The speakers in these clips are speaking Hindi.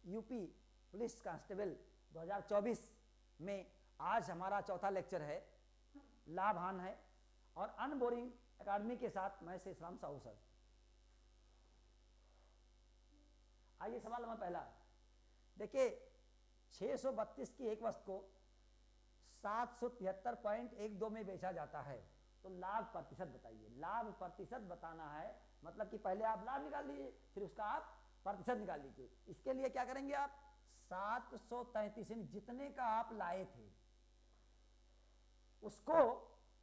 यूपी पुलिस कांस्टेबल 2024 में आज हमारा चौथा लेक्चर है, लाभ हान है, और अनबोरिंग एकेडमी के साथ मैं शेष राम साहू सर। आइए सवाल नंबर पहला, देखिए 632 की एक वस्तु को 773.12 में बेचा जाता है, तो लाभ प्रतिशत बताइए। लाभ प्रतिशत बताना है, मतलब कि पहले आप लाभ निकाल लीजिए, फिर उसका आप प्रतिशत निकाल लीजिए। इसके लिए क्या करेंगे आप, 733 जितने का आप लाए थे उसको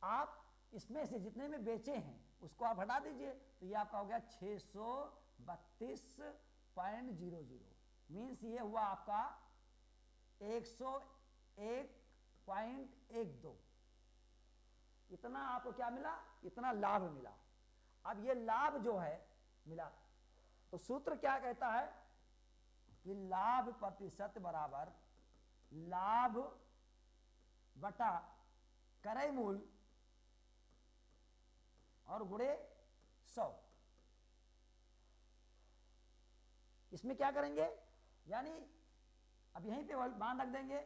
आप इसमें से जितने में बेचे हैं उसको आप हटा दीजिए, तो ये आपका हो गया 632.00। मीन्स ये हुआ आपका 101.12। इतना आपको क्या मिला, इतना लाभ मिला। अब ये लाभ जो है मिला, तो सूत्र क्या कहता है कि लाभ प्रतिशत बराबर लाभ बटा क्रय मूल्य और गुणे 100। इसमें क्या करेंगे, यानी अब यहीं पे मान रख देंगे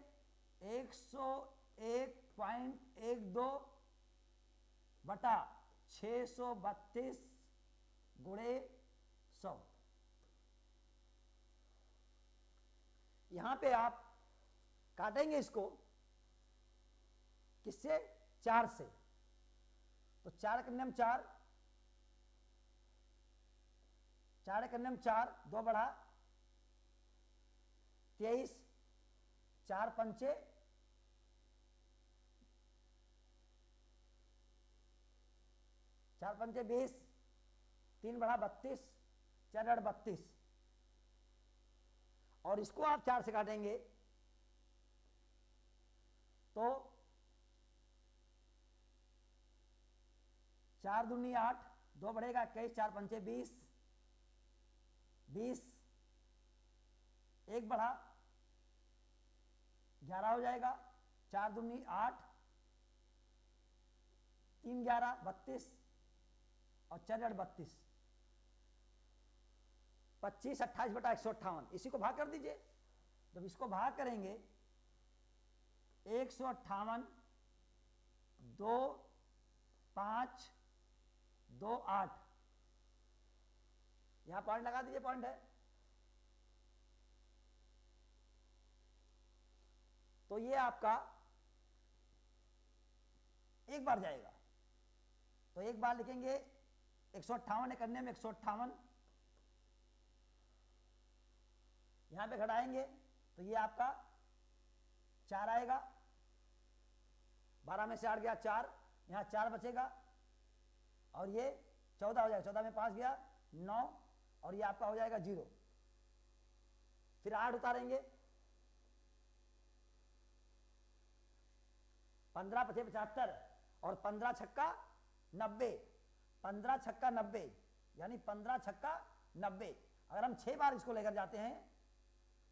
101.12 बटा 632 गुणे 100। यहां पे आप काटेंगे इसको किससे, 4 से, तो 4 के नियम 4, 4 के नियम 4, 2 बढ़ा 23, 4 पंचे 20, 3 बढ़ा 32, 4 8 32, और इसको आप 4 से काटेंगे तो 4 दूनी 8, 2 बढ़ेगा 21, 4 पंचे 20, 20, 1 बढ़ा 11 हो जाएगा, 4 दूनी 8, 3 11 32, और 4 8 32, 25 28 बटा 158। इसी को भाग कर दीजिए। जब इसको भाग करेंगे 158 2 5 2 8, यहां पॉइंट लगा दीजिए, पॉइंट है। तो ये आपका एक बार जाएगा, तो एक बार लिखेंगे 158 करने में 158, यहां पे घटाएंगे तो ये आपका 4 आएगा, 12 में से 8 गया 4, यहां 4 बचेगा, और ये 14 हो जाएगा, 14 में 5 गया 9, और ये आपका हो जाएगा 0। फिर 8 उतारेंगे, 15 पचे 75, और 15 छक्का 90, 15 छक्का 90, यानी 15 छक्का 90। अगर हम 6 बार इसको लेकर जाते हैं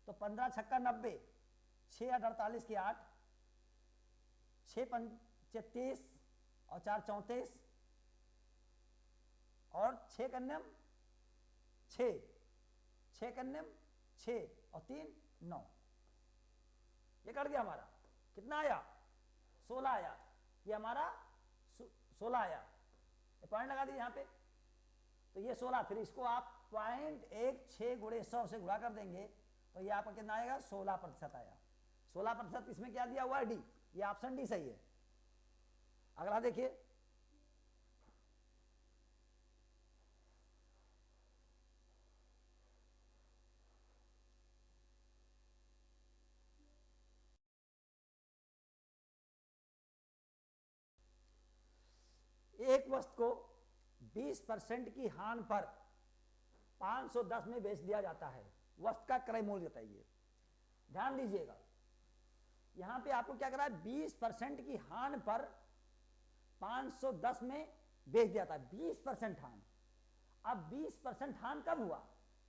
तो 15 छक्का 90, 6 8 48 की 8, 6 पंचे 30, और 4 34, और 6 कन्यम 6, 6 कन्यम 6, और 3 9। ये कट गया हमारा, कितना आया 16 आया, ये हमारा 16 आया। पॉइंट लगा दीजिए यहां पे, तो ये 16, फिर इसको आप 0.16 गुणे 100 से गुणा कर देंगे तो ये आपका कितना आएगा, 16% आया। 16% इसमें क्या दिया हुआ है, डी, ये ऑप्शन डी सही है। अगला देखिए, एक वस्तु को 20% की हानि पर 510 में बेच दिया जाता है, वस्तु का क्रय मूल्य बताइए। ध्यान दीजिएगा, यहां पे आपको क्या करा है, 20% की हानि पर 510 में बेच दिया था, 20% हानि। अब 20% हानि कब हुआ,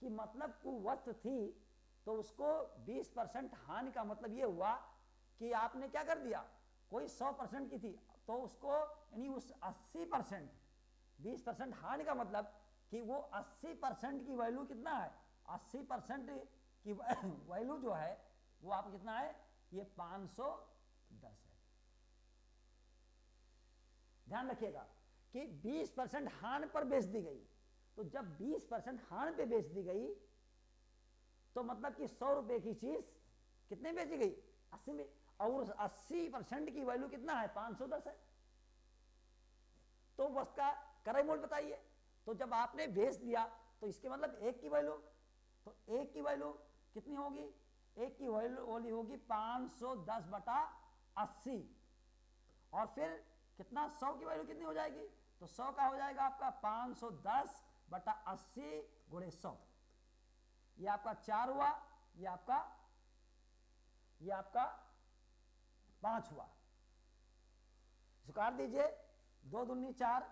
कि मतलब कोई वस्तु थी तो उसको 20% हानि का मतलब ये हुआ कि आपने क्या कर दिया, कोई 100% की थी तो उसको, यानी उस 80%, 20% हानि का मतलब कि वो 80% की वैल्यू कितना है, 80% कि वैल्यू जो है वो आपको कितना है, ये 510 है। ध्यान रखिएगा कि 20% हान पर बेच दी गई, तो जब 20% हान पे बेच दी गई तो मतलब कि 100 रुपए की चीज कितने बेची गई, 80 में, और 80% की वैल्यू कितना है, 510 है। तो वस्तु का क्रय मूल्य बताइए। तो जब आपने बेच दिया तो इसके मतलब एक की वैल्यू, तो एक की वैल्यू कितनी होगी, एक की वैल्यू होगी 510 बटा 80, और फिर कितना, 100 की वैल्यू कितनी हो जाएगी, तो 100 का हो जाएगा आपका 510 बटा 80 गुणे 100, ये आपका 4 हुआ, ये आपका 5 हुआ। इसको काट दीजिए, 2 दूनी 4,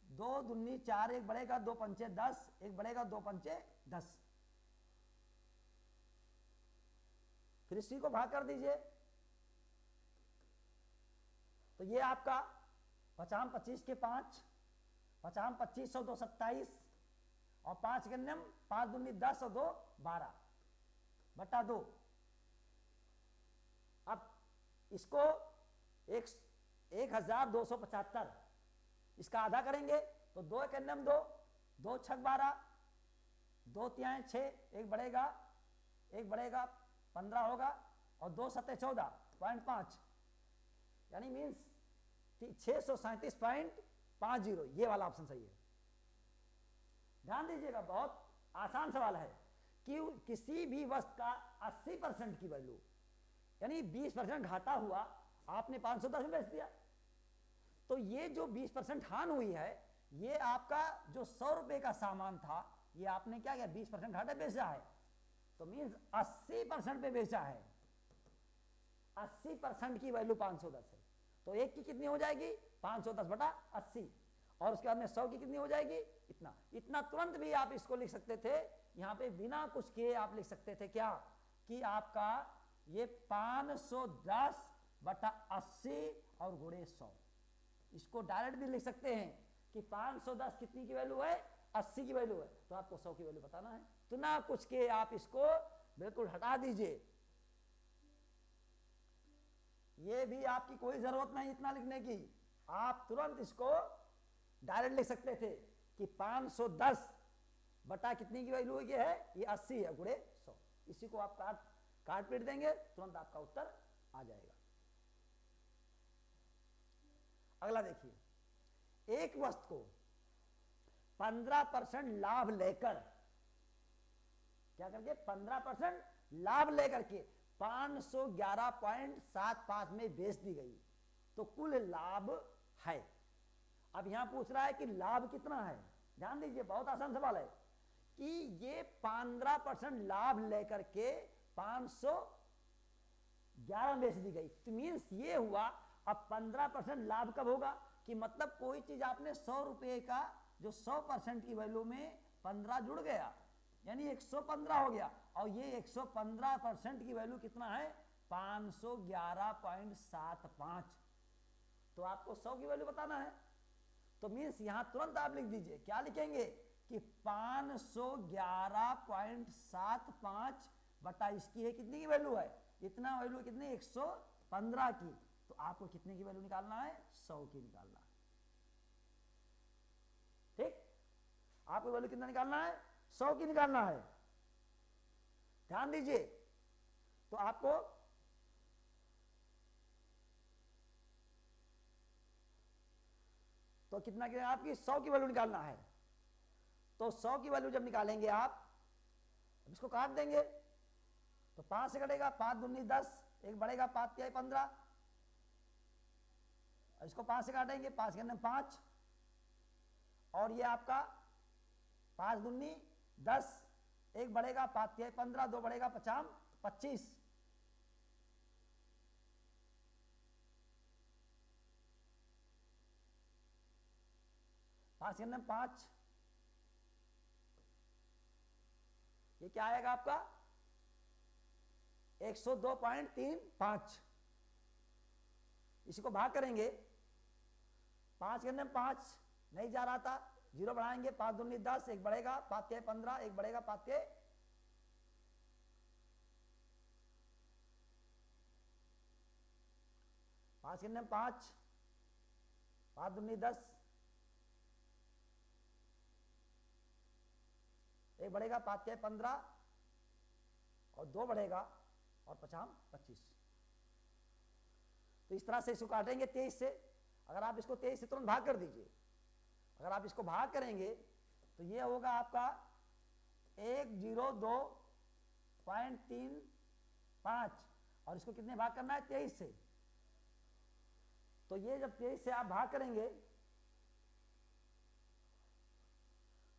2 दूनी 4, एक बढ़ेगा 2 पंचे 10, एक बढ़ेगा 2 पंचे 10, फिर इसी को भाग कर दीजिए, तो ये आपका 50 25 के 5, 50 25 2 27, और 5 के नियम 5 दूनी 10 और 2 12 बटा 2। अब इसको 1275 इसका आधा करेंगे तो 2 के नियम 2, 2 6 12, 2 तिहाई 6, एक बढ़ेगा 15 होगा, और 2 7 14.5, यानी मीन्स 637.50, ये वाला ऑप्शन सही है। ध्यान दीजिएगा, बहुत आसान सवाल है कि किसी भी वस्तु का 80% की वैल्यू, यानी 20% घाटा हुआ, आपने 510 में बेच दिया, तो ये जो 20% हान हुई है, ये आपका जो 100 रुपए का सामान था, ये आपने क्या किया, 20% घाटा बेचा है, तो मीन्स 80% पे बेचा है, 80% की वैल्यू 510 है, तो एक की कितनी हो जाएगी, 510 बटा 80, और उसके बाद में 100 की कितनी हो जाएगी, इतना तुरंत भी आप इसको लिख सकते थे, यहां पे बिना कुछ किए आप लिख सकते थे क्या, कि आपका ये 510 बटा 80 और गुणे 100, इसको डायरेक्ट भी लिख सकते हैं कि 510 कितनी की वैल्यू है, 80 की वैल्यू है, तो आपको 100 की वैल्यू बताना है, तो ना कुछ के आप इसको बिल्कुल हटा दीजिए, ये भी आपकी कोई जरूरत नहीं इतना लिखने की, आप तुरंत इसको डायरेक्ट लिख सकते थे कि 510 बटा कितनी की वैल्यू ये है, ये 80 है गुणे 100, इसी को आप काट पीट देंगे, तुरंत आपका उत्तर आ जाएगा। अगला देखिए, एक वस्तु को 15% लाभ लेकर, क्या करके 15% लाभ लेकर के 511.75 में बेच दी गई, तो कुल लाभ है। अब यहां पूछ रहा है कि लाभ कितना है, ध्यान दीजिए, बहुत आसान सवाल है कि ये 15% लाभ लेकर के 511 बेच दी गई, तो मीन्स ये हुआ, अब 15% लाभ कब होगा, कि मतलब कोई चीज आपने 100 रुपए का, जो 100% की वैल्यू में 15 जुड़ गया, यानी 115 हो गया, और ये 115% की वैल्यू कितना है, 511.75, तो आपको 100 की वैल्यू बताना है, तो मीन्स यहां तुरंत आप लिख दीजिए, क्या लिखेंगे कि 511.75 बटा इसकी है कितनी की वैल्यू है, इतना वैल्यू कितनी, 115 की, तो आपको कितने की वैल्यू निकालना है, 100 की निकालना है, ठीक, आपको वैल्यू कितना निकालना है, 100 की निकालना है। ध्यान दीजिए, तो आपको तो कितना की आपकी 100 की वैल्यू निकालना है, तो 100 की वैल्यू जब निकालेंगे आप, इसको काट देंगे, तो 5 से कटेगा, 5 दूनी 10, एक बढ़ेगा 5 तिहाई 15, इसको 5 से काटेंगे, 5 के अंदर 5, और ये आपका 5 दूनी 10, एक बढ़ेगा 5 तिहाई 15, 2 बढ़ेगा 50 25, पांच के अंदर 5, ये क्या आएगा आपका 102.35, इसको भाग करेंगे, 5 के अंदर 5 नहीं जा रहा था, 0 बढ़ाएंगे, 5 दूनी 10, एक बढ़ेगा 5 तिहाई 15, एक बढ़ेगा 5 तिहाई 5 कितने 5, 5 दूनी 10, एक बढ़ेगा 5 के 15 और 2 बढ़ेगा और 5 25। तो इस तरह से इसको काटेंगे 23 से। अगर आप इसको 23 से तुरंत भाग कर दीजिए, अगर आप इसको भाग करेंगे तो ये होगा आपका 102.35 और इसको कितने भाग करना है 23 से। तो ये जब 23 से आप भाग करेंगे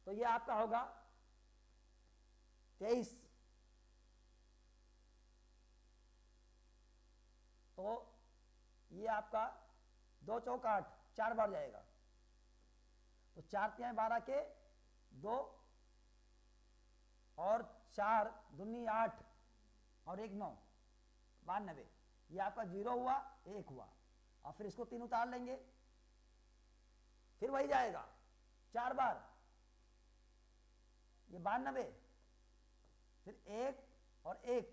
तो ये आपका होगा 23। तो ये आपका 2 चौक 8, 4 बार जाएगा। तो 4 तिहाई 12 के 2 और 4 दूनी 8 और 1 9, 92। ये आपका 0 हुआ, 1 हुआ और फिर इसको 3 उतार लेंगे, फिर वही जाएगा 4 बार, ये 92, फिर 1 और 1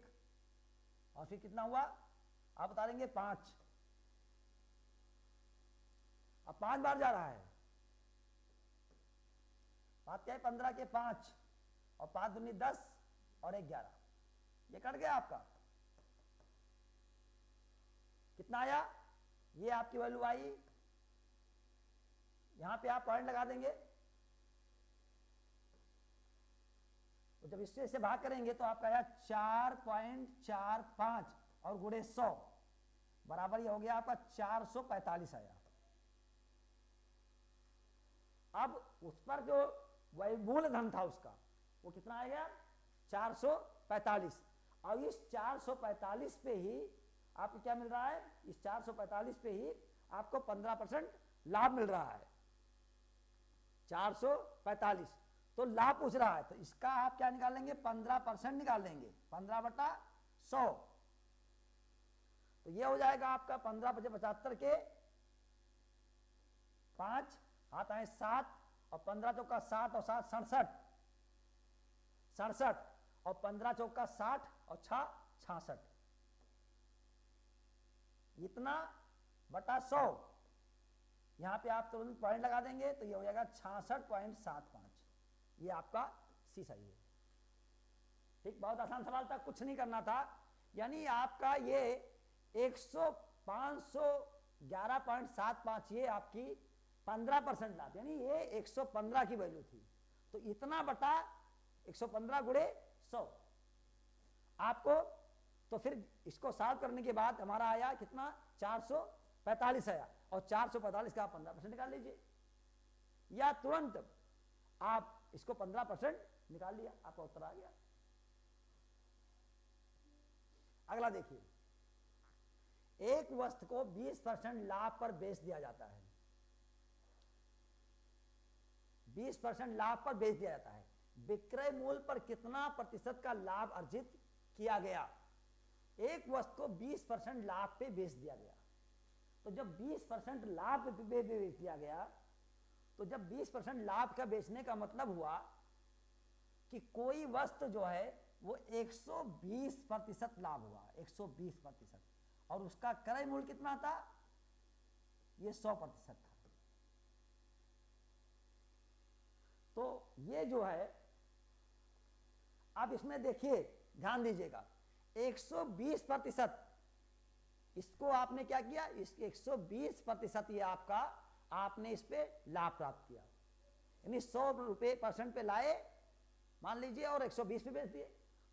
और फिर कितना हुआ आप उतारेंगे 5। अब 5 बार जा रहा है, 5 क्या है 15 के 5 और 5 दूनी 10 और 1 11, ये कट गया आपका। कितना आया, ये आपकी वैल्यू आई। यहां पे आप पॉइंट लगा देंगे, तो जब इससे से भाग करेंगे तो आपका आया 4.45 और गुणे 100 बराबर ये हो गया आपका 445 आया। अब उस पर जो वही मूलधन था उसका वो कितना आएगा 445। और इस 445 पे ही आपको क्या मिल रहा है, इस 445 पे ही आपको 15% लाभ मिल रहा है। 445 तो लाभ पूछ रहा है, तो इसका आप क्या निकालेंगे 15% निकाल लेंगे, 15/100। तो ये हो जाएगा आपका 15×75 के 5 हाथ आए 7 और 15 चौका 7 और 7 67 और 15 चौका 60 और 6 66, इतना बटा 100। यहां पे आप तुरंत पॉइंट लगा देंगे तो ये हो जाएगा 66.75। ये आपका सी सही है। ठीक, बहुत आसान सवाल था, कुछ नहीं करना था। यानी आपका ये 511.75 ये आपकी 15% लाभ, यानी ये 115 की वैल्यू थी, तो इतना बटा 115 गुणे 100 आपको। तो फिर इसको सॉल्व करने के बाद हमारा आया कितना 445 आया, और 445 का आप 15% निकाल लीजिए, या तुरंत आप इसको 15% निकाल लिया, आपका उत्तर आ गया। अगला देखिए, एक वस्तु को 20% लाभ पर बेच दिया जाता है, 20% लाभ पर बेच दिया जाता है। विक्रय मूल्य पर कितना प्रतिशत का लाभ अर्जित किया गया। एक वस्तु को 20% लाभ पे बेच दिया गया, तो जब 20% लाभ पे बेच दिया गया, तो जब 20% लाभ का बेचने का मतलब हुआ कि कोई वस्तु जो है वो 120% लाभ हुआ, 120%, और उसका क्रय मूल्य कितना था, ये 100% था। तो ये जो है, अब इसमें देखिए ध्यान दीजिएगा, 120%, इसको आपने क्या किया, इस 120% ये आपका आपने इस पे लाभ प्राप्त किया, यानी 100 रुपए % पे लाए मान लीजिए और 120 पे बेच दिए,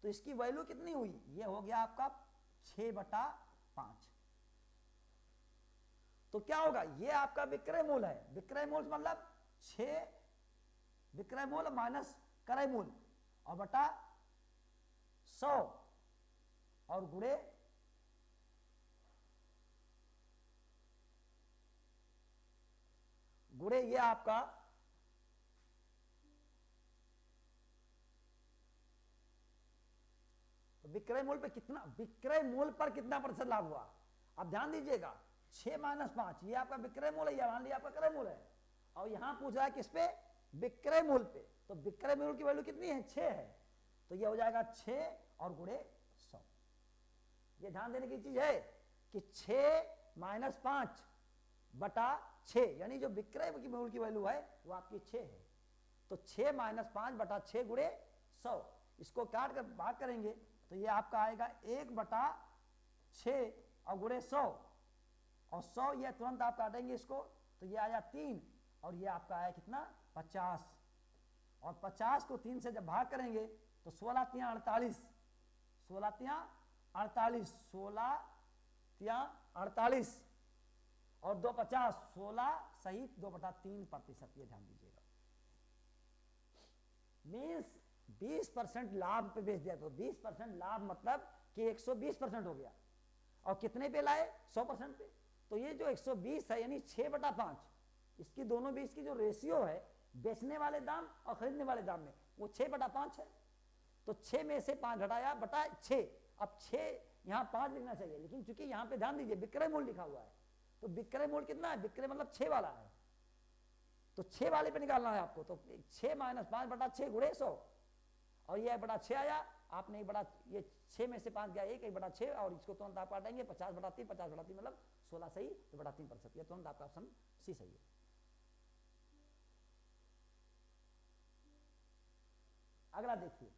तो इसकी वैल्यू कितनी हुई, ये हो गया आपका 6/5। तो क्या होगा, ये आपका विक्रय मूल्य है, विक्रय मूल्य मतलब 6 विक्रय मूल्य माइनस क्रय मूल्य और बटा 100 और गुणे ये आपका तो विक्रय मूल्य पे कितना, विक्रय मूल्य पर कितना % लाभ हुआ। अब ध्यान दीजिएगा 6 - 5 ये आपका विक्रय मूल्य है, मान लिया आपका क्रय मूल्य है, और यहां पूछ रहा है किस पे, विक्रय मूल्य पे। तो विक्रय मूल्य की वैल्यू कितनी है, 6 है, तो ये हो जाएगा 6 और गुणे 100। ये ध्यान देने की चीज है कि 6 -5 बटा 6, यानी जो विक्रय की मूल्य की वैल्यू है वो आपकी 6 है। तो 6 - 5 बटा 6 गुणे 100, इसको काट कर भाग करेंगे तो ये आपका आएगा 1 बटा 6 और गुणे 100, और 100 ये तुरंत आप काटेंगे इसको तो ये आया 3, और ये आपका आया कितना 50, और 50 को 3 से जब भाग करेंगे तो 16 तियां 48, 16 तियां 48, 16 तियां 48 और 2 50, 16 सहित 2/3%। ये ध्यान दीजिएगा, मीन्स 20% लाभ पे बेच दिया। तो 20% लाभ मतलब कि 120% हो गया, और कितने पे लाए 100% पे। तो ये जो 120 है यानी 6/5, इसकी दोनों बीच की जो रेशियो है बेचने वाले दाम और खरीदने वाले दाम में, वो 6/5 है। तो 6 में से 5 घटाया बटा 6, अब 6 यहाँ 5 लिखना चाहिए, लेकिन चूंकि यहाँ पे ध्यान दीजिए विक्रय मूल्य लिखा हुआ है, तो विक्रय मूल्य कितना है, विक्रय मतलब 6 वाला है, तो 6 वाले पे निकालना है आपको। तो 6 - 5 बटा 6 गुणे 100, और ये बटा 6 आया, आपने बड़ा ये 6 में से 5 गया 1 बटा 6, और इसको तुरंत आप काटेंगे 50/3, 50/3 मतलब 16 सही, तो बटा 3%। ये तुरंत आपका ऑप्शन सी सही है। अगला देखिए,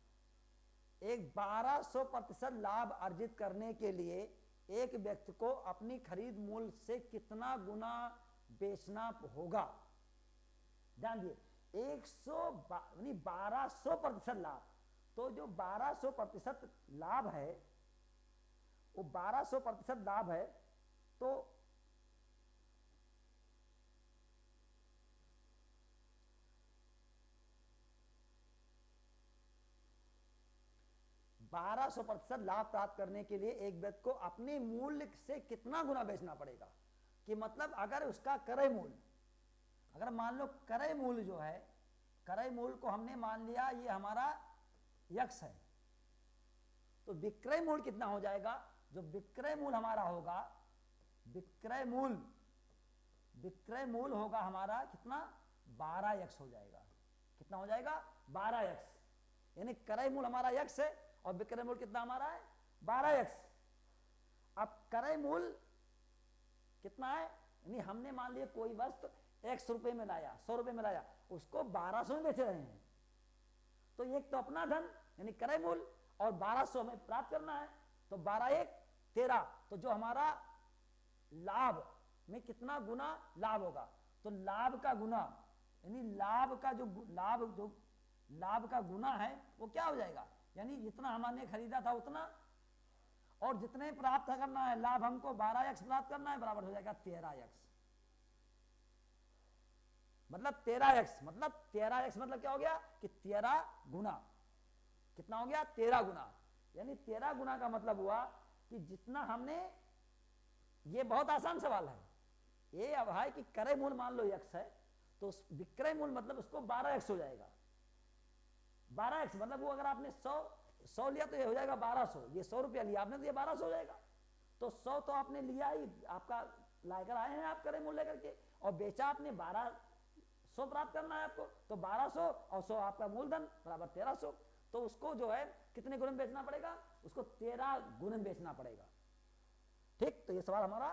एक 1200% लाभ अर्जित करने के लिए एक व्यक्ति को अपनी खरीद मूल्य से कितना गुना बेचना होगा। ध्यान दिए, 1200% लाभ, तो जो 1200% लाभ है वो 1200% लाभ है, तो %1200 लाभ प्राप्त करने के लिए एक व्यक्ति को अपने मूल्य से कितना गुना बेचना पड़ेगा। कि मतलब अगर उसका क्रय मूल्य, अगर मान लो क्रय मूल्य जो है, क्रय मूल्य को हमने मान लिया ये हमारा x है, तो विक्रय मूल्य कितना हो जाएगा, जो विक्रय मूल्य हमारा होगा, विक्रय मूल्य होगा हमारा कितना 12x हो जाएगा। कितना हो जाएगा 12x, यानी क्रय मूल्य हमारा x है और विक्रय मूल्य कितना हमारा है 12x। अब क्रय मूल्य कितना है, यानी हमने मान लिया कोई वस्तु x रुपए में लाया, 100 रुपए में लाया, उसको 1200 में बेच रहे हैं, तो एक तो अपना धन यानी क्रय मूल्य और 1200 हमें प्राप्त करना है, तो 12 × 1 = 13, तो जो हमारा लाभ में कितना गुना लाभ होगा, तो लाभ का गुना यानी लाभ का गुना है वो क्या हो जाएगा, यानी जितना हमने खरीदा था उतना, और जितने प्राप्त करना है लाभ हमको 12x प्राप्त करना है, बराबर हो जाएगा 13x। मतलब 13x मतलब क्या हो गया कि 13 गुना, कितना हो गया 13 गुना, यानी 13 गुना का मतलब हुआ कि जितना हमने, ये बहुत आसान सवाल है, ये अब है कि क्रय मूल्य मान लो x है, तो विक्रय मूल्य मतलब उसको 12x हो जाएगा। 12x मतलब वो अगर आपने 100 लिया तो ये हो जाएगा 1200, ये 100 रुपया लिया आपने तो ये 1200 हो जाएगा। तो 100 तो आपने लिया ही, आपका लाकर आए हैं आप क्रय मूल्य लेकर के, और बेचा आपने 1200 प्राप्त करना है आपको, तो 1200 और 100 आपका मूलधन बराबर 1300, तो उसको जो है कितने गुना बेचना पड़ेगा, उसको 13 गुना बेचना पड़ेगा। ठीक, तो ये सवाल हमारा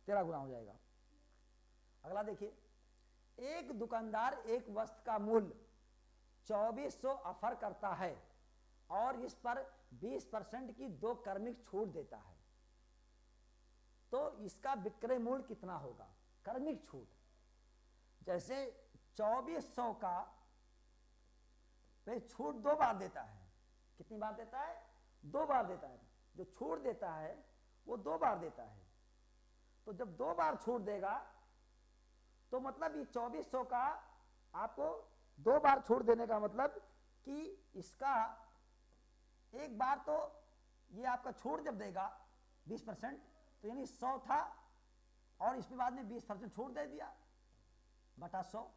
13 गुना हो जाएगा। अगला देखिए, एक दुकानदार एक वस्तु का मूल्य 2400 ऑफर करता है और इस पर 20% की 2 क्रमिक छूट देता है, तो इसका विक्रय मूल्य कितना होगा। क्रमिक छूट, जैसे 2400 का पे छूट 2 बार देता है, कितनी बार देता है 2 बार देता है, जो छूट देता है वो 2 बार देता है। तो जब 2 बार छूट देगा तो मतलब ये 2400 का आपको 2 बार छूट देने का मतलब कि इसका एक बार तो ये आपका छूट जब देगा 20%, तो यानी 100 था और इसके बाद में 20% छूट दे दिया बटा 100।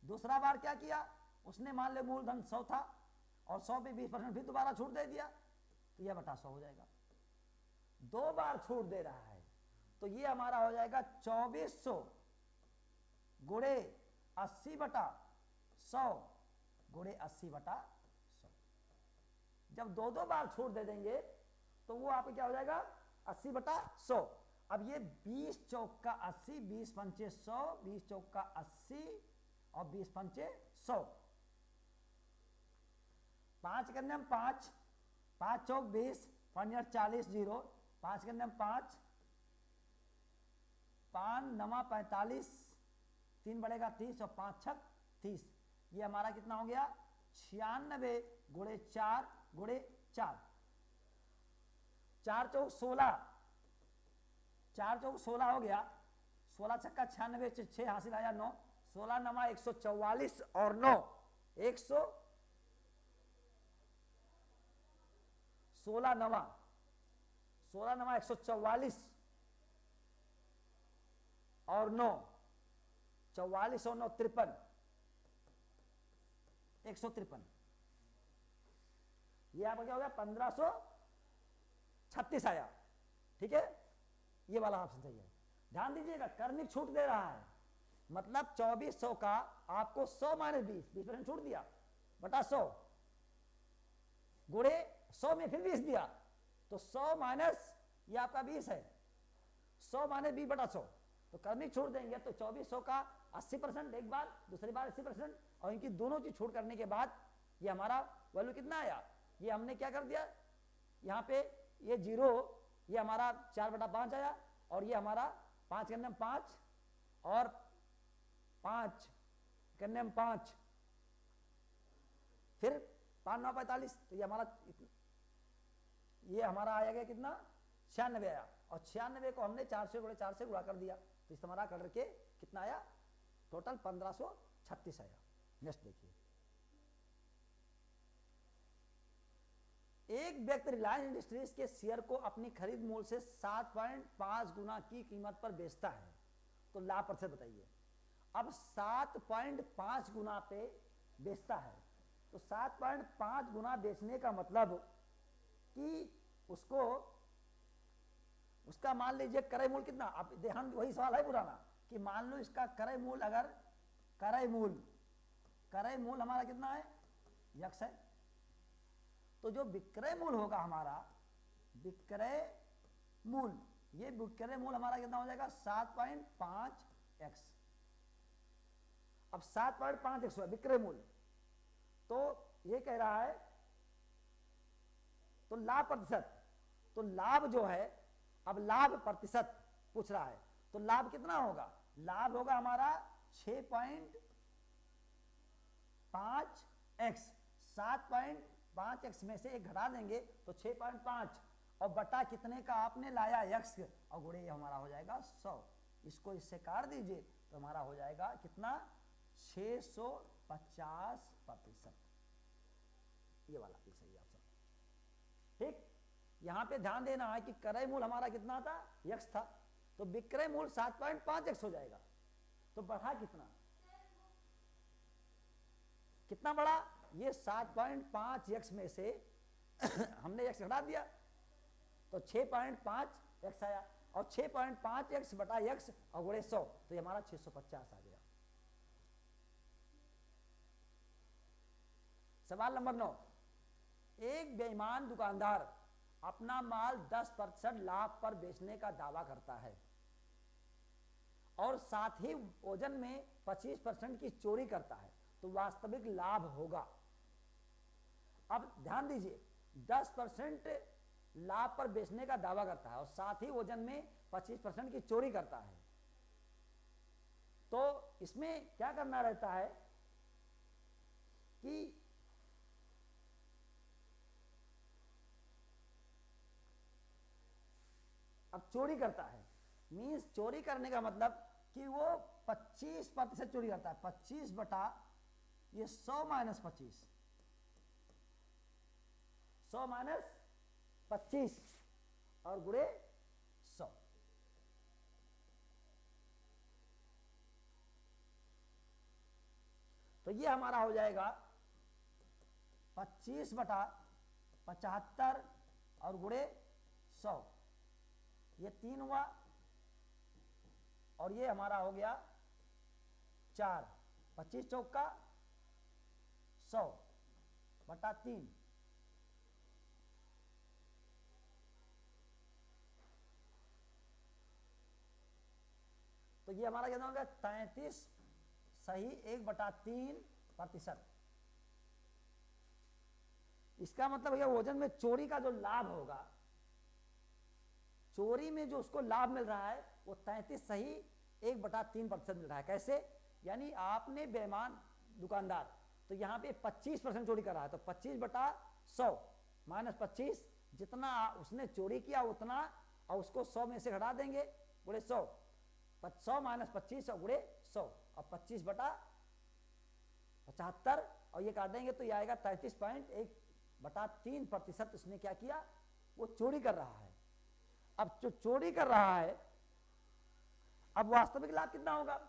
दूसरा बार क्या किया, उसने मान लो मूलधन 100 था और 100 पे 20% फिर दोबारा छूट दे दिया, तो यह बटा 100 हो जाएगा। 2 बार छूट दे रहा है, तो ये हमारा हो जाएगा 2400 गुणे 80/100 गुणे 80/100। जब 2 बार छूट दे देंगे तो वो आपको क्या हो जाएगा 80/100, अब ये 20 चौक का 80, 20 पंचे 100, 20 चौक का 80 और 20 पंचे 100। 5 करने हम 5, 5 चौक 20, 5 40 जीरो, 5 करने हम 5, 5 9 45, 3 बढ़ेगा 30 और 5 छक 30। ये हमारा कितना हो गया 96 गुणे 4 गुणे 4, 4 चौक 16, 4 चौक 16 हो गया, 16 छक्का 96, 6 हासिल आया 9, 16 नमा 144 और 9 100, 16 नमा 144 और 9, 44 और 9 53, 153। ये आपका क्या हो गया 1536 आया। ठीक है, ये वाला ऑप्शन सही है। ध्यान दीजिएगा कर्मिक छूट दे रहा है, मतलब 2400 का आपको 100 माइनस 20% छूट दिया बटा 100 गुणे 100 में फिर 20 दिया, तो 100 माइनस ये आपका 20 है, 100 माइनस 20 बटा 100, तो कर्मिक छूट देंगे तो 2400 का 80% एक बार, दूसरी बार 80%, और इनकी दोनों चीज छूट करने के बाद ये हमारा वैल्यू कितना आया, ये हमने क्या कर दिया यहाँ पे ये 0, ये हमारा 4/5 आया, और ये हमारा 5 करने में 5 और 5 करने में 5, फिर 5 9 45, तो ये हमारा आया गया कितना 96 आया, और 96 को हमने 4 से गुणा कर दिया, तो इस हमारा करके कितना आया टोटल 1536 आया। नेक्स्ट देखिए, एक व्यक्ति रिलायंस इंडस्ट्रीज के शेयर को अपनी खरीद मूल्य से 7.5 गुना की कीमत पर बेचता है, तो लाभ प्रतिशत बताइए। अब 7.5 गुना पे बेचता है, तो 7.5 गुना बेचने का मतलब कि उसका मान लीजिए क्रय मूल्य कितना, अब ध्यान वही सवाल है पुराना कि मान लो इसका क्रय मूल्य, अगर क्रय मूल्य हमारा कितना है यक्स है, तो जो विक्रय मूल्य होगा हमारा विक्रय मूल्य, ये विक्रय मूल्य हमारा कितना हो जाएगा 7.5x। अब 7.5x हुआ विक्रय मूल्य, तो ये कह रहा है तो लाभ प्रतिशत, तो लाभ जो है, अब लाभ प्रतिशत पूछ रहा है, तो लाभ कितना होगा, लाभ होगा हमारा 6.5x, 7.5x में से एक घटा देंगे तो 6.5, और बटा कितने का आपने लाया x, और गुणे हमारा हो जाएगा 100, इसको इससे काट दीजिए तो हमारा हो जाएगा कितना 650%। ये वाला भी सही ऑप्शन। ठीक, यहां पे ध्यान देना है कि क्रय मूल्य हमारा कितना था x था, तो विक्रय मूल्य 7.5x हो जाएगा, तो बढ़ा कितना बढ़ा, ये 7.5x में से हमने x घटा दिया तो 6.5x आया, और 6.5x बटा x और गुणे 100, तो ये हमारा 650 आ गया। सवाल नंबर 9, एक बेईमान दुकानदार अपना माल 10% लाभ पर बेचने का दावा करता है और साथ ही वजन में 25% की चोरी करता है, तो वास्तविक लाभ होगा। अब ध्यान दीजिए 10% लाभ पर बेचने का दावा करता है और साथ ही वजन में 25% की चोरी करता है, तो इसमें क्या करना रहता है कि अब चोरी करता है, मीन्स चोरी करने का मतलब कि वो 25% चोरी करता है, 25 बटा ये 100 माइनस 25, 100 माइनस 25 और गुणे 100, तो ये हमारा हो जाएगा 25 बटा 75 और गुणे 100, ये 3 हुआ, और ये हमारा हो गया 4, 25 चौका 100 बटा 3, तो ये हमारा कितना हो गया 33 सही 1/3%। इसका मतलब भैया वजन में चोरी का जो लाभ होगा, चोरी में जो उसको लाभ मिल रहा है वो 33 सही 1/3% मिल रहा है। कैसे? यानी आपने बेईमान दुकानदार तो यहाँ पे 25% चोरी कर रहा है, तो 25/100 -25, जितना उसने चोरी किया उतना, और उसको 100 में से घटा देंगे, गुणे 100, 100 - 25 और गुणे 100, और 25/75, और ये काटेंगे तो ये आएगा 33.1/3% उसने क्या किया, वो चोरी कर रहा है। अब जो चोरी कर रहा है, अब वास्तविक लाभ कितना होगा?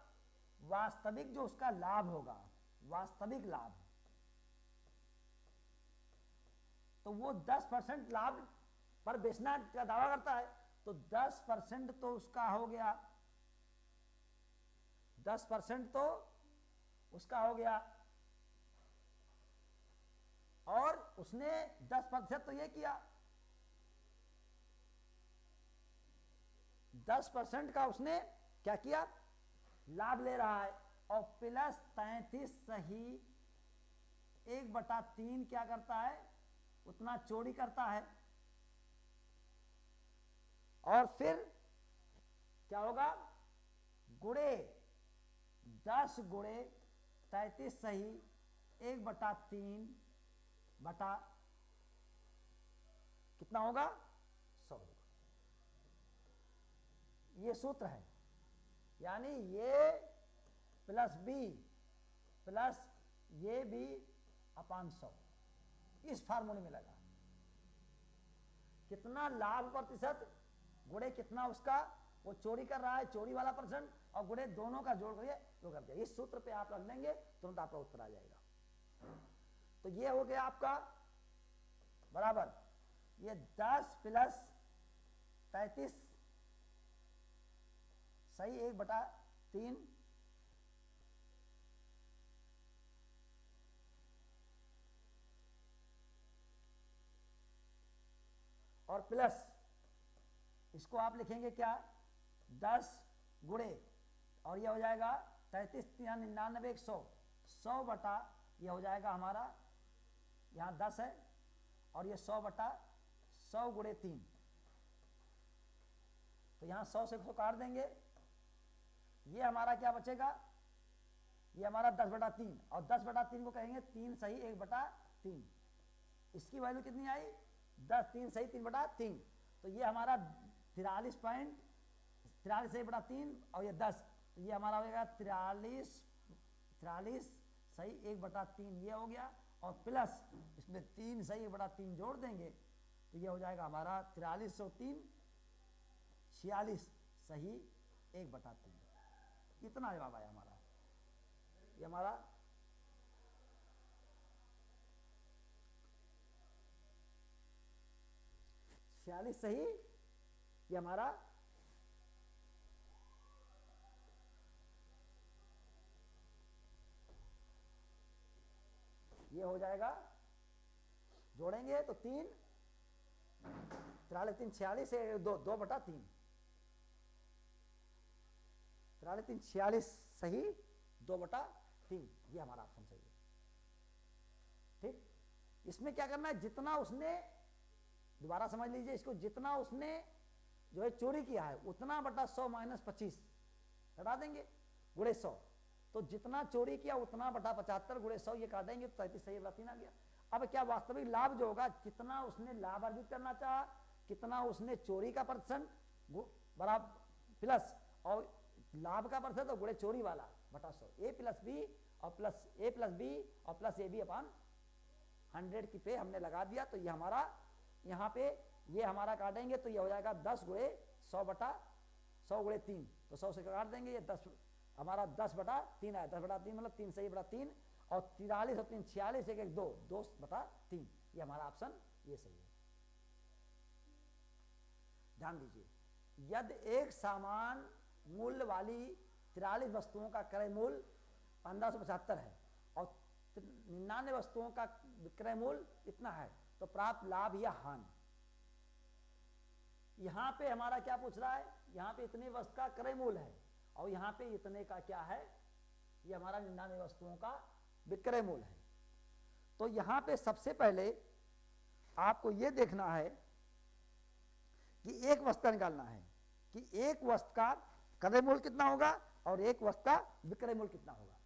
वास्तविक जो उसका लाभ होगा, वास्तविक लाभ, तो वो 10% लाभ पर बेचना का दावा करता है, तो 10% तो उसका हो गया, 10% तो उसका हो गया, और उसने 10% तो ये किया, 10% का उसने क्या किया, लाभ ले रहा है, और प्लस 33 सही 1/3 क्या करता है, उतना चोरी करता है। और फिर क्या होगा, गुणे 10 गुणे 33 सही 1/3 बटा कितना होगा, 100 होगा। ये सूत्र है, यानी ये प्लस बी प्लस ये बी अपान 100, इस फार्मूले में लगा। कितना लाभ प्रतिशत गुणे कितना उसका वो चोरी कर रहा है, चोरी वाला परसेंट, और गुणे दोनों का जोड़ करिए तो कर दिया। इस सूत्र पे आप रख देंगे तुरंत आपका उत्तर आ जाएगा। तो ये हो गया आपका बराबर, ये 10 प्लस 33 सही 1/3 और प्लस इसको आप लिखेंगे क्या, 10 गुणे, और ये हो जाएगा 33 99 100, 100 बटा ये हो जाएगा हमारा, यहाँ 10 है और ये 100/100 गुणे 3, तो यहाँ 100 से 100 काट देंगे, ये हमारा क्या बचेगा, ये हमारा 10/3, और 10/3 को कहेंगे 3 सही 1/3, इसकी वैल्यू कितनी आई, 10 3 सही 3/3, तो ये हमारा 43 सही 1/3 और ये 10, तो ये हमारा हो जाएगा 43 सही 1/3, ये हो गया, और प्लस इसमें 3 सही 1/3 जोड़ देंगे, तो ये हो जाएगा हमारा 43 और 3 46 सही 1/3। इतना जवाब आया हमारा, ये हमारा 46 सही, ये हमारा ये हो जाएगा, जोड़ेंगे तो 3 43 3 46 है 2/3, 43 3 46 सही 2/3, ये हमारा ऑप्शन सही है। ठीक, इसमें क्या करना है, जितना उसने, दोबारा समझ लीजिए इसको, जितना उसने जो है चोरी किया है उतना बटा 100 - 25 घटा देंगे गुणे 100, तो जितना चोरी किया उतना बटा 75 गुणे 100, ये काटेंगे तो 33 सही 1/3 आ गया। अब क्या वास्तविक लाभ जो होगा, कितना उसने लाभ अर्जित करना चाहा, कितना उसने चोरी का परसेंट बराबर प्लस और लाभ का परसेंट और गुणे चोरी वाला बटा 100, ए प्लस बी और प्लस ए प्लस बी और प्लस ए बी अपान 100 की पे हमने लगा दिया। तो ये हमारा यहाँ पे ये हमारा काटेंगे तो ये हो जाएगा 10 गुणे 100/100 गुणे 3, तो 100 से काट देंगे, ये 10 हमारा 10/3 आया, 10/3 मतलब 3 सही 3, और 43 और 3 46 1 1 2 2/3, ये हमारा ऑप्शन ये सही है। ध्यान दीजिए, यदि एक समान मूल्य वाली 43 वस्तुओं का क्रय मूल्य 1575 है और 99 वस्तुओं का विक्रय मूल्य इतना है, तो प्राप्त लाभ या हानि। यहां पे हमारा क्या पूछ रहा है, यहां पे इतनी वस्तु का क्रय मूल्य है और यहाँ पे इतने का क्या है, ये हमारा 99 वस्तुओं का विक्रय मूल्य है। तो यहाँ पे सबसे पहले आपको ये देखना है कि एक वस्तु का निकालना है कि एक वस्तु का क्रय मूल्य कितना होगा और एक वस्तु का विक्रय मूल्य कितना होगा।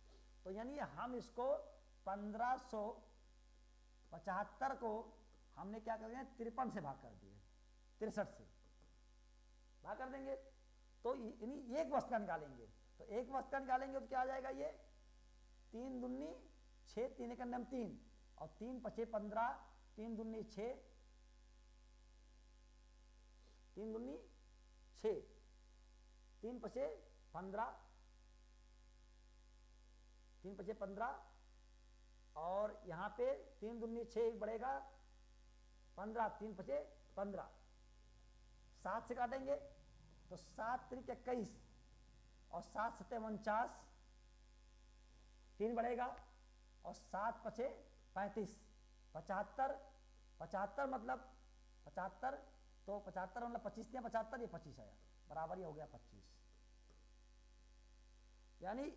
तो यानी हम इसको 1575 को हमने क्या कर दिया, 53 से भाग कर दिए, 63 से भाग कर देंगे। तो यानी एक वस्तु का निकालेंगे, तो एक वस्तु का निकालेंगे तो क्या आ जाएगा, ये 3 दूनी 6, 3 एक 3 और 3 पचे 15, 3 दूनी 6, 3 दूनी 6, 3 पचे 15, 3 पचे 15 और यहाँ पे 3 दूनी 6 बढ़ेगा 15, 3 पचे 15, 7 से काटेंगे तो 7 त्रिक 21 और 7 सत्ते 49, 3 बढ़ेगा और 7 पचे 35, 75, 75 मतलब 75, तो 75 मतलब 25 दिया, 75 ये 25 आया, बराबर ये हो गया 25। यानी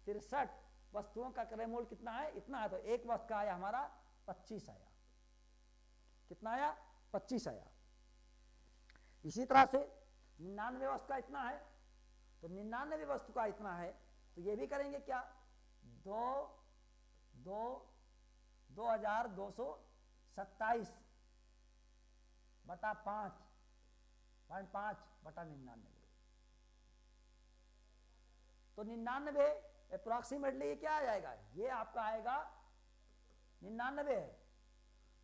63 वस्तुओं का क्रय मूल्य कितना है, इतना है। तो एक वस्तु का आया हमारा 25 आया, कितना आया, 25 आया। इसी तरह से 99 वस्तु का इतना है, तो 99 वस्तु का इतना है, तो ये भी करेंगे क्या, 2227 बटा 5.5 बटा 99। तो 99 अप्रोक्सीमेटली ये क्या आ जाएगा, ये आपका आएगा 99 है,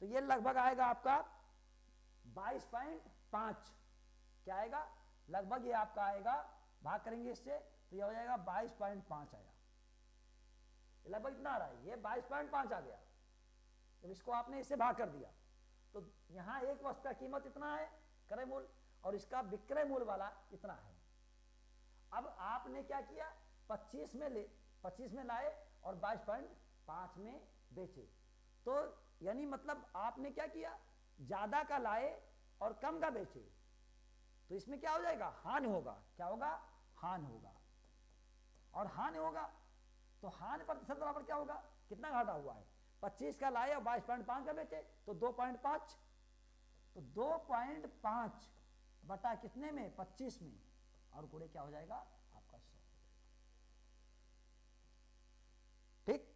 तो ये लगभग आएगा आपका 22.5, क्या आएगा, लगभग ये आपका आएगा, भाग करेंगे इससे तो ये हो जाएगा 22.5 आया, लगभग इतना आ रहा है, ये 22.5 आ गया। जब इसको आपने इससे भाग कर दिया तो यहाँ एक वस्तु का कीमत इतना है क्रय मूल्य और इसका विक्रय मूल्य वाला इतना है। अब आपने क्या किया, 25 में लाए और 22.5 में बेचे, तो यानी मतलब आपने क्या किया, ज्यादा का लाए और कम का बेचे, तो इसमें क्या हो जाएगा, हानि होगा, क्या होगा, हानि होगा। और हानि होगा तो हानि प्रतिशत बराबर क्या होगा, कितना घाटा हुआ है, 25 का लाए और 22.5 का बेचे तो 2.5, तो 2.5 बटा कितने में, 25 में, और गुणे क्या हो जाएगा आपका 100। ठीक,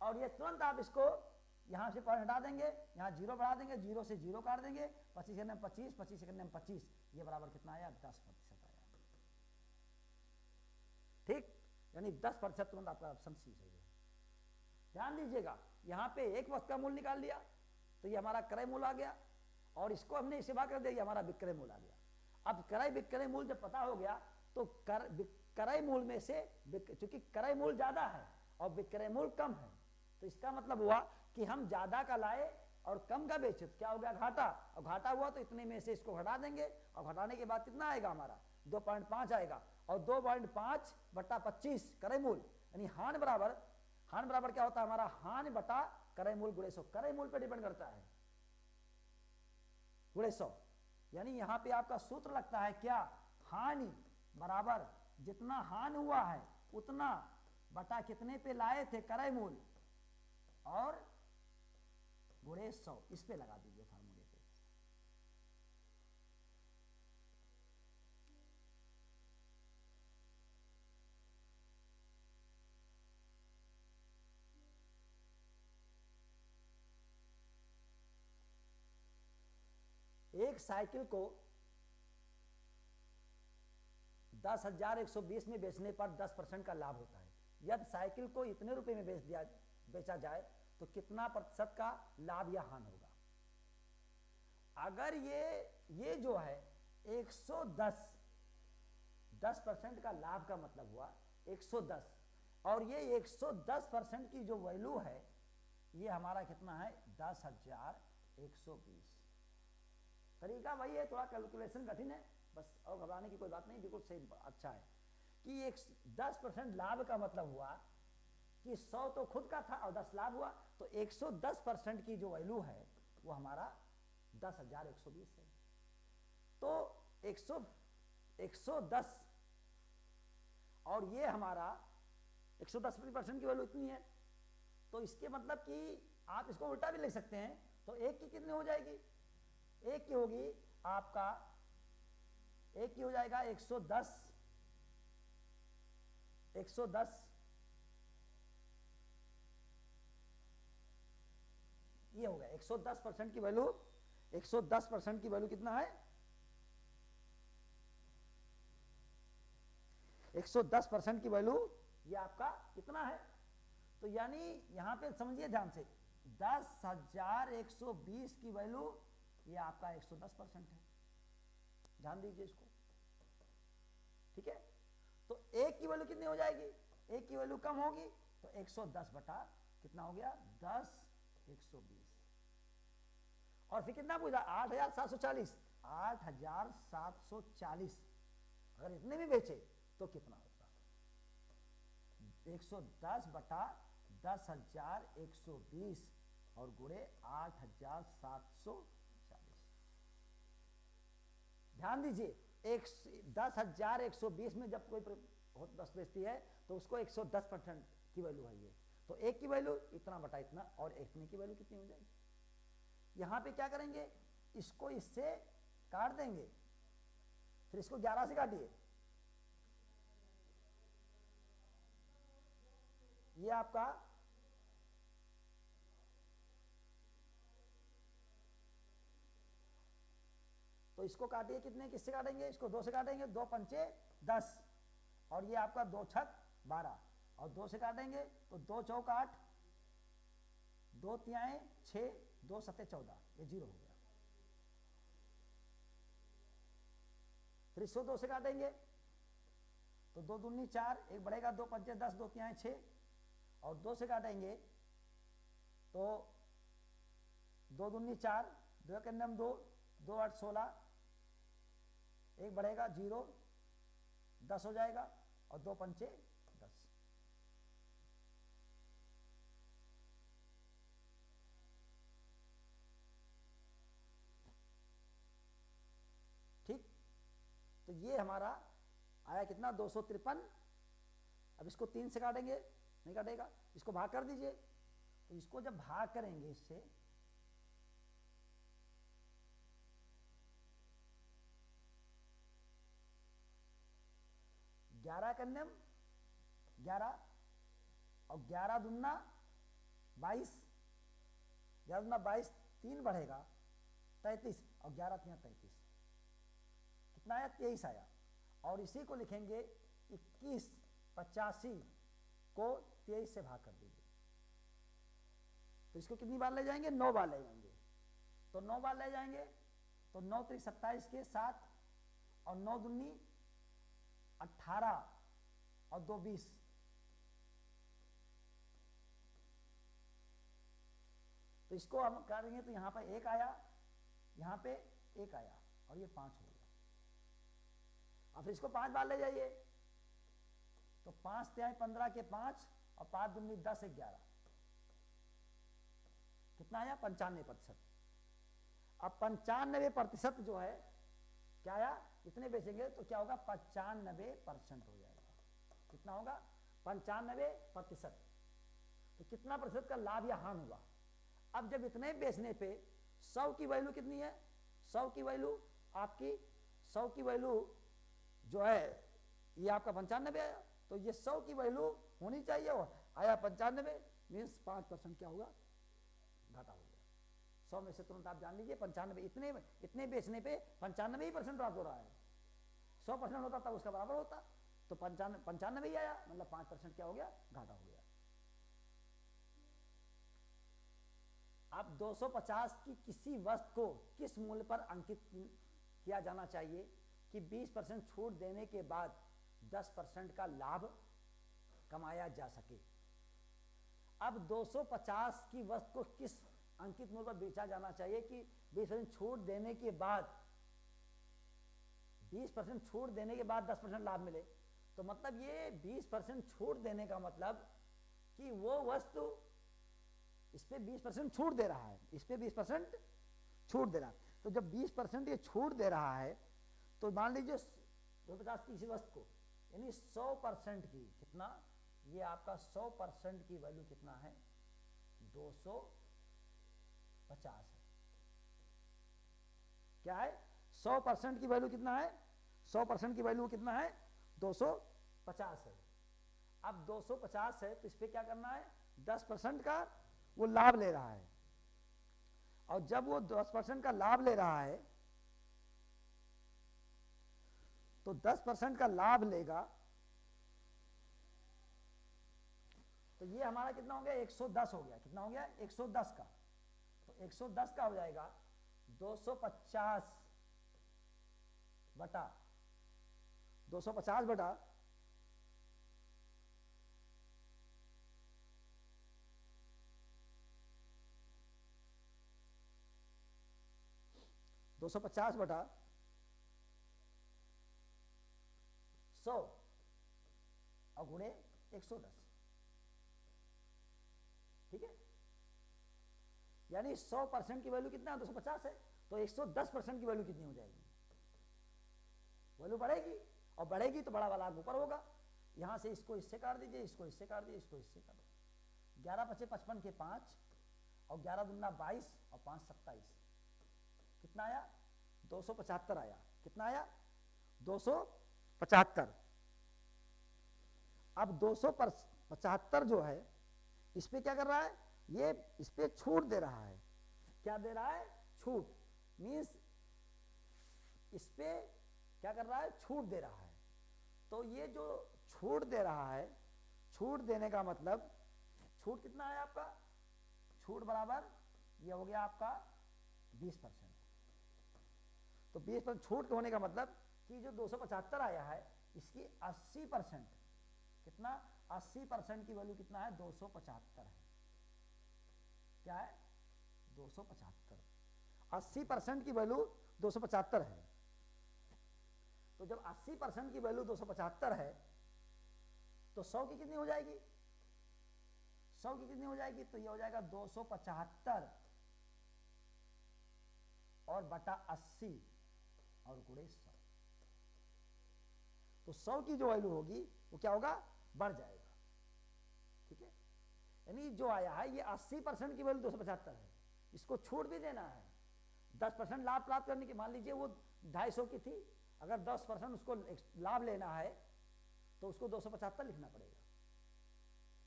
और ये तुरंत आप इसको यहां से पॉइंट हटा देंगे, यहां 0 बढ़ा देंगे, 0 से 0 काट देंगे, 25 में 25, 25 में 25, ये बराबर कितना आया, 10% आया। ठीक, यानी 10% तुरंत आपका ऑप्शन सी सही है। ध्यान दीजिएगा, यहाँ पे एक वस्तु का मूल्य निकाल लिया तो ये हमारा क्रय मूल्य आ गया, और इसको हमने इसे भाग कर दिया, ये हमारा विक्रय मूल्य आ गया। अब क्रय विक्रय मूल्य जब पता हो गया तो क्रय मूल्य में से, चूंकि क्रय मूल्य ज्यादा है और विक्रय मूल्य कम है, तो इसका मतलब हुआ कि हम ज्यादा का लाए और कम का बेचे, तो क्या हो गया, घाटा, और घाटा हुआ तो इतने में से इसको घटा देंगे, और घटाने के बाद कितना आएगा हमारा, 2.5 आएगा, और 2.5 बटा 25 क्रय मूल्य, यानी हानि बराबर क्या होता है हमारा, हानि बटा क्रय मूल्य गुणे 100, क्रय मूल्य पर डिपेंड करता है, गुणे 100। यानी यहां पे आपका सूत्र लगता है क्या, हानि बराबर जितना हानि हुआ है उतना बटा कितने पे लाए थे क्रय मूल्य और गुणे 100, इस पे लगा दीजिए फार्मूले पे। एक साइकिल को 10,120 में बेचने पर 10% का लाभ होता है। यदि साइकिल को इतने रुपए में बेचा जाए तो कितना प्रतिशत का लाभ या हानि होगा। अगर ये जो है 10% का लाभ का मतलब हुआ 110, और ये 110% की जो वैल्यू है ये हमारा कितना है, 10,120। तरीका वही है, थोड़ा कैलकुलेशन कठिन है बस, और घबराने की कोई बात नहीं, बिल्कुल सही, अच्छा है कि 10% लाभ का मतलब हुआ कि 100 तो खुद का था और 10 लाभ हुआ, तो 110% की जो वैल्यू है वो हमारा 10,120 है। तो 110 और ये हमारा 110% की वैल्यू इतनी है, तो इसके मतलब कि आप इसको उल्टा भी लिख सकते हैं। तो एक की कितनी हो जाएगी, एक की होगी आपका, एक की हो जाएगा 110 ये हो गया 110% की वैल्यू। 110% की वैल्यू कितना है, 110% की वैल्यू ये आपका कितना है। तो यानी यहां पे समझिए ध्यान से, 10,120 की वैल्यू ये आपका 110% है। ध्यान दीजिए इसको, ठीक है। तो एक की वैल्यू कितनी हो जाएगी, एक की वैल्यू कम होगी तो 110 बटा कितना हो गया 10 120। और फिर कितना पूछा 8,740, 8,740 अगर इतने भी बेचे तो कितना होगा 110 बटा 10,120 और गुणे 8,740। ध्यान दीजिए 10,120 में जब कोई बहुत वस्तु बेचती है तो उसको 110% की वैल्यू है ये, तो एक की वैल्यू इतना बटा इतना और इतने की वैल्यू कितनी हो जाएगी। यहां पे क्या करेंगे, इसको इससे काट देंगे, फिर इसको 11 से काटिए, ये आपका तो इसको काटिए कितने, किससे काटेंगे, इसको 2 से काटेंगे, 2 पंचे 10 और ये आपका 2 छक 12 और 2 से काटेंगे तो 2 चौक 8, 2 तिहाई 6, 2 सत्ते 14, ये 0 हो गया। फिर इसको 2 से काटेंगे तो 2 दूनी 4, एक बढ़ेगा 2 पंचे 10, 2 तिहाई 6 और 2 से काटेंगे तो 2 दूनी 4, 2 के नम 2, 2 8 16, एक बढ़ेगा 0, 10 हो जाएगा और 2 पंचे 10। ठीक, तो ये हमारा आया कितना 253। अब इसको 3 से काटेंगे, नहीं काटेगा, इसको भाग कर दीजिए, तो इसको जब भाग करेंगे इससे 11 कन्यम 11 और 11 दूना 22, 11 दूना 22, 3 बढ़ेगा 33 और 11 तिया 33, कितना आया 23 आया। और इसी को लिखेंगे 2185 को 23 से भाग कर दीजिए, तो इसको कितनी बार ले जाएंगे, 9 बार ले जाएंगे, तो 9 बार ले जाएंगे तो 9 त्रिक 27 के 7 और 9 दूनी 18 और 2 20, तो इसको हम करेंगे तो यहां पर 1 आया, यहां पे 1 आया और ये 5 हो गया। अब फिर इसको 5 बार ले जाइए तो 5 तिहाई 15 के 5 और 5 दूनी 10 11, कितना आया 95%। अब 95% जो है क्या आया, इतने बेचेंगे तो क्या होगा 95% हो जाएगा, कितना होगा 95%। तो कितना प्रतिशत का लाभ या हानि हुआ। अब जब इतने बेचने पे 100 की वैल्यू कितनी है, 100 की वैल्यू आपकी 100 की वैल्यू जो है ये आपका 95 आया, तो ये 100 की वैल्यू होनी चाहिए आया 95, मीन्स 5% क्या होगा घाटा हो गया। 100 में से तुरंत आप जान लीजिए 95, इतने बेचने पे 95% प्राप्त हो रहा है। 100% होता तब उसका बराबर होता, तो 95 ही आया, मतलब 5% क्या हो गया घाटा हो गया। अब 250 की किसी वस्तु को किस मूल्य पर अंकित किया जाना चाहिए कि 20% छूट देने के बाद 10% का लाभ कमाया जा सके। अब 250 की वस्तु को किस अंकित मूल्य पर बेचा जाना चाहिए कि 20% छूट देने के बाद 20% छूट देने के बाद 10% लाभ मिले। तो मतलब ये 20% छूट देने का मतलब कि वो वस्तु इस पे 20% छूट दे रहा है, इस पे 20% छूट दे रहा है। तो जब 20% ये छूट दे रहा है तो मान लीजिए 250 की किसी वस्तु को यानी 100% की कितना, ये आपका 100% की वैल्यू कितना है, 250 है। क्या है, 100% की वैल्यू कितना है, 100% की वैल्यू कितना है, 250 है। अब 250 है तो इस पर क्या करना है, 10% का वो लाभ ले रहा है, और जब वो 10% का लाभ ले रहा है तो 10% का लाभ लेगा तो ये हमारा कितना हो गया, 110 हो गया। कितना हो गया, 110 का। तो 110 का हो जाएगा 250 बटा 250 बटा 250 बटा 100 और गुणे 110। ठीक है, यानी 100% की वैल्यू कितना है, 250 है, तो 110% की वैल्यू कितनी हो जाएगी, वैल्यू बढ़ेगी, और बढ़ेगी तो बड़ा वाला ऊपर होगा। यहां से इसको इससे काट दीजिए, इसको इससे काट दीजिए, इसको इससे काट दीजिए। 11 पचे 55 के 5 और 11 दूना 22 और 5 27, कितना आया, 275 आया। कितना आया, 275। अब 275 जो है इस पे क्या कर रहा है, ये इस पे छूट दे रहा है। क्या दे रहा है, छूट, मीन्स इस पे क्या कर रहा है, छूट दे रहा है। तो ये जो छूट दे रहा है, छूट देने का मतलब, छूट कितना है आपका, छूट बराबर ये हो गया आपका 20%। तो 20% छूट होने का मतलब कि जो 275 आया है इसकी 80%, कितना, 80% की वैल्यू कितना है, 275 है। क्या है, 275। 80% की वैल्यू 275 है। तो जब 80% की वैल्यू 275 है तो 100 की कितनी हो जाएगी, 100 की कितनी हो जाएगी, तो ये हो जाएगा 275 और बटा 80 और गुणे 100। तो 100 की जो वैल्यू होगी वो क्या होगा, बढ़ जाएगा। ठीक है, यानी जो आया है ये 80% की वैल्यू 275 है, इसको छूट भी देना है। 10% लाभ प्राप्त करने की, मान लीजिए वो 250 की थी, अगर 10% उसको लाभ लेना है तो उसको 275 लिखना पड़ेगा।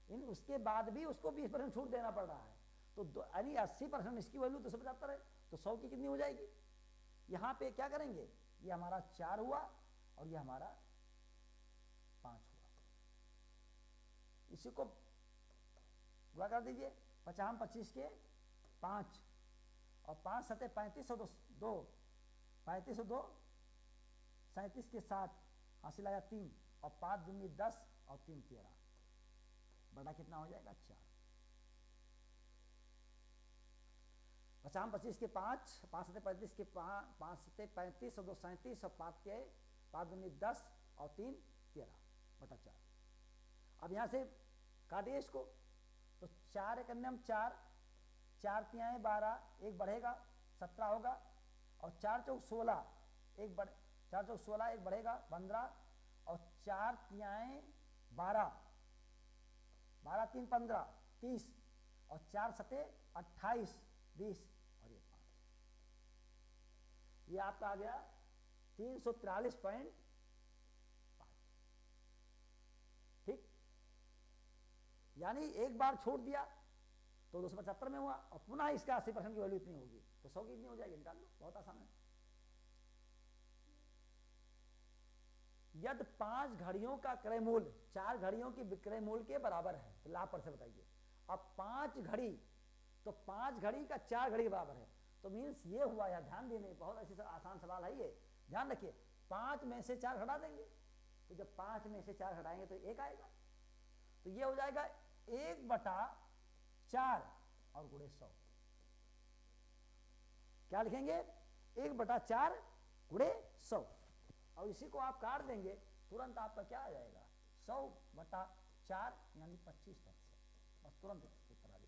इन उसके बाद भी उसको 20% छूट देना पड़ रहा है। तो यानी 80% इसकी वैल्यू 275 है, तो 100 की कितनी हो जाएगी। यहां पे क्या करेंगे, ये हमारा 4 हुआ और ये हमारा 5 हुआ। इसी को गुणा कर दीजिए, 50 25 के 5 और 5 सते 35 और 2 35 और 2 37 के 7 हासिल आया 3 और 5 दूनी 10 और 3 13, बड़ा कितना हो जाएगा 4। 50 25 के 5 5 सते 35 के 5 सते 35 और 2 37 और 5 के 5 दूनी 10 और 3 13 बटा 4। अब यहां से काटिए इसको, तो 4 एक अन्यम 4 4 तिहाई 12, एक बढ़ेगा 17 होगा, और 4 चौक 16, एक बढ़ 4 चौक 16, एक बढ़ेगा 15, और 4 तिहाई 12 12 3 15 30, और 4 सते 28 20 और ये 5, ये आपका आ गया 343.5। ठीक, यानी एक बार छोड़ दिया तो 275 में हुआ, और पुनः इसका 80% की वैल्यू इतनी होगी, तो 100 की इतनी हो जाएगी, निकाल लो, बहुत आसान है। यदि 5 घड़ियों का क्रय मूल्य 4 घड़ियों की विक्रय मूल्य के बराबर है, तो लाभ पर से बताइए। अब 5 घड़ी, तो 5 घड़ी का 4 घड़ी के बराबर है, तो मीन्स ये हुआ, या ध्यान देने, बहुत ऐसी आसान सवाल है ये, ध्यान रखिए। 5 में से 4 घटा देंगे, तो जब 5 में से 4 घटाएंगे तो 1 आएगा, तो ये हो जाएगा 1/4 और गुणे 100। क्या लिखेंगे, 1/4 गुणे 100, और इसी को आप काट देंगे, तुरंत आपका क्या आ जाएगा, 100/4 यानी 25%, बस तुरंत उत्तर आ गया।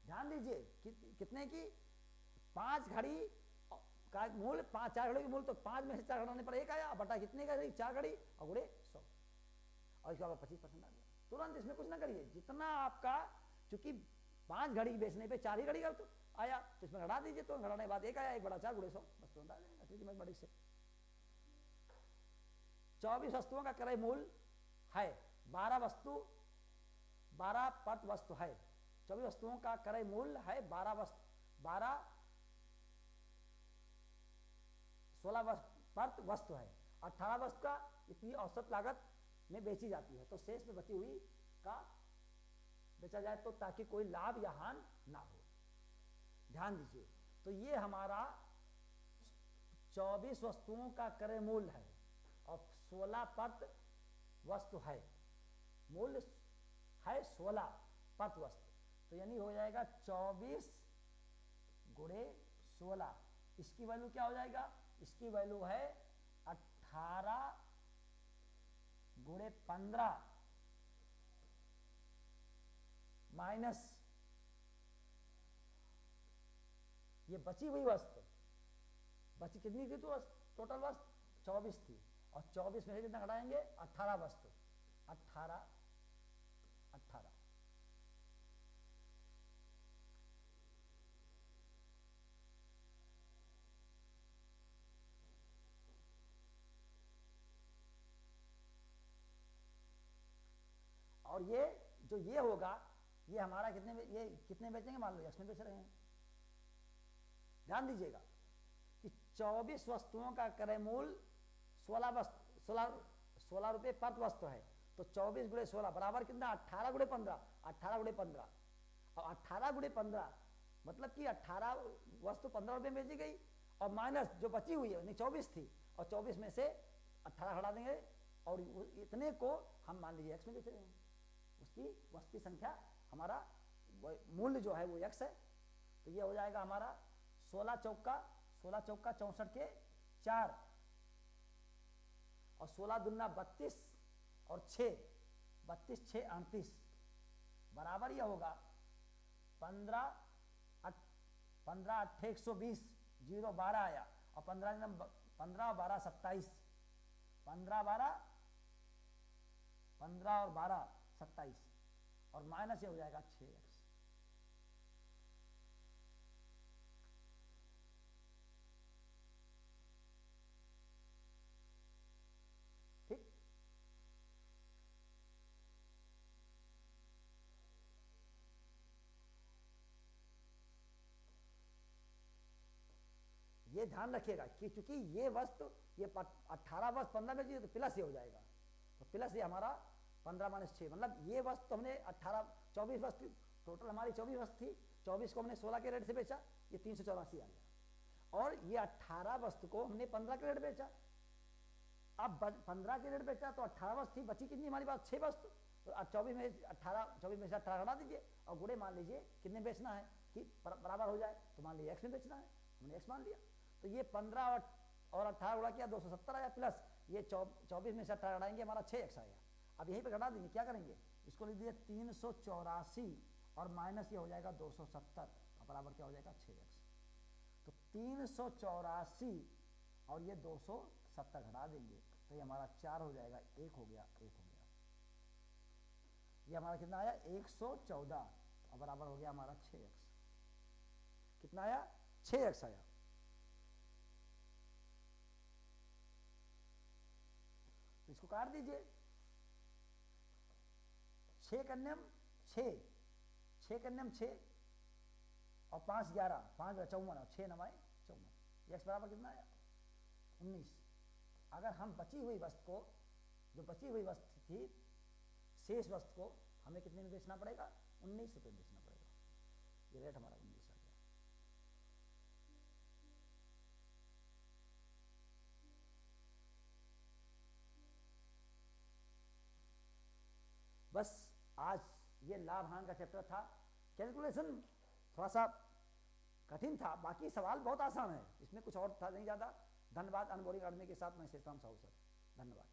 ध्यान दीजिए, कितने की, 5 घड़ी का मूल्य 4 घड़ी की मूल्य, तो 5 में से 4 घटाने पर 1 आया, बटा कितने का 4 घड़ी और गुणे 100, और इसके बाद 25% आ गया तुरंत। इसमें कुछ ना करिए, जितना आपका, चूंकि 5 घड़ी बेचने पे 4 ही घड़ी का तो आया, तो इसमें घटा दीजिए, तो घटाने के बाद 1 आया, 1 बटा 4 गुणे 100, बस तुरंत आ जाएगा मैथमेटिक्स से। 24 वस्तुओं का क्रय मूल्य है 12 परत वस्तु है, 24 वस्तुओं का क्रय मूल्य है 16 परत वस्तु है, 18 वस्तु का इतनी औसत लागत में बेची जाती है, तो शेष में बची हुई का बेचा जाए, तो ताकि कोई लाभ या हानि ना हो। ध्यान दीजिए, तो ये हमारा 24 वस्तुओं का क्रय मूल्य है और 16 परत वस्तु है, मूल्य है 16 परत वस्तु, तो यानी हो जाएगा 24 गुणे 16, इसकी वैल्यू क्या हो जाएगा, इसकी वैल्यू है 18 गुणे 15 माइनस ये बची हुई वस्तु, बची कितनी थी, तो टोटल वस्तु 24 थी, और 24 में से कितना घटाएंगे, 18 वस्तु, 18 और ये जो ये होगा, ये हमारा ये कितने बेचेंगे, मान लो एक्स में बेच रहे हैं। ध्यान दीजिएगा कि 24 वस्तुओं का क्रय मूल्य 16 रुपये प्रति वस्तु है, तो 24 गुणे 16 बराबर कितना, 18 गुणे 15, 18 गुणे 15, और 18 गुणे 15 मतलब कि 18 वस्तु 15 रुपये में बेची गई, और माइनस जो बची हुई है 24 थी, और 24 में से 18 हटा देंगे, और इतने को हम मान लीजिए एक्स में बेच रहे हैं, उसकी वस्तु की संख्या, हमारा मूल्य जो है वो एक्स है, तो ये हो जाएगा हमारा 16 चौका 64 के 4, और 16 दूना 32 और 6 32 6 38 बराबर यह होगा 15 8 120, 0 12 आया, और 15 और 12 27, 15 और 12 27, और माइनस ये हो जाएगा 6x। ठीक, ये ध्यान रखिएगा कि चूंकि ये वस्तु, ये 18 वस्तु 15 में चाहिए, तो प्लस ये हो जाएगा, तो प्लस ये हमारा 15 माइनस 6, मतलब ये वस्तु हमने 24 वस्तु, टोटल हमारी 24 वस्तु थी, 24 को हमने 16 के रेट से बेचा, ये 384 आ गया, और ये 18 वस्तु को हमने 15 के रेट बेचा। अब 15 के रेट बेचा तो 18 वस्तु थी, बची कितनी हमारी पास 6 वस्तु, तो 24 में से 18 हटा दीजिए, और गुणे मान लीजिए कितने बेचना है कि बराबर हो जाए, तो मान लीजिए एक्स में बेचना है, हमने एक्स मान लिया, तो ये 15 और 18 गुणा किया 270 आया, प्लस ये 24 में से 18 हटाएंगे, हमारा 6x आया। अब यहीं पे घटा देंगे, क्या करेंगे, इसको लिख दीजिए 384 और माइनस ये हो जाएगा 270, और बराबर क्या हो जाएगा 6x। तो 384 और ये 270 घटा देंगे, तो ये हमारा 4 हो जाएगा, 1 हो गया, 1 हो गया, ये हमारा कितना आया 114, और बराबर हो गया हमारा 6x। कितना आया, 6x आया। तो इसको काट दीजिए, 6 कन्यम 6 और 5 11, 5 54 और 6 9 54, एक्स बराबर कितना आया 19। अगर हम बची हुई वस्तु को, जो बची हुई वस्तु थी, शेष वस्तु को हमें कितने में बेचना पड़ेगा, 19 रुपये बेचना पड़ेगा, ये रेट हमारा 19 आ गया। बस आज ये लाभ हानि का चैप्टर था, कैलकुलेशन थोड़ा सा कठिन था, बाकी सवाल बहुत आसान है, इसमें कुछ और था नहीं ज़्यादा। धन्यवाद। अनबोर्डिंग अकाडमी के साथ मैं शेषराम साहू सर, धन्यवाद।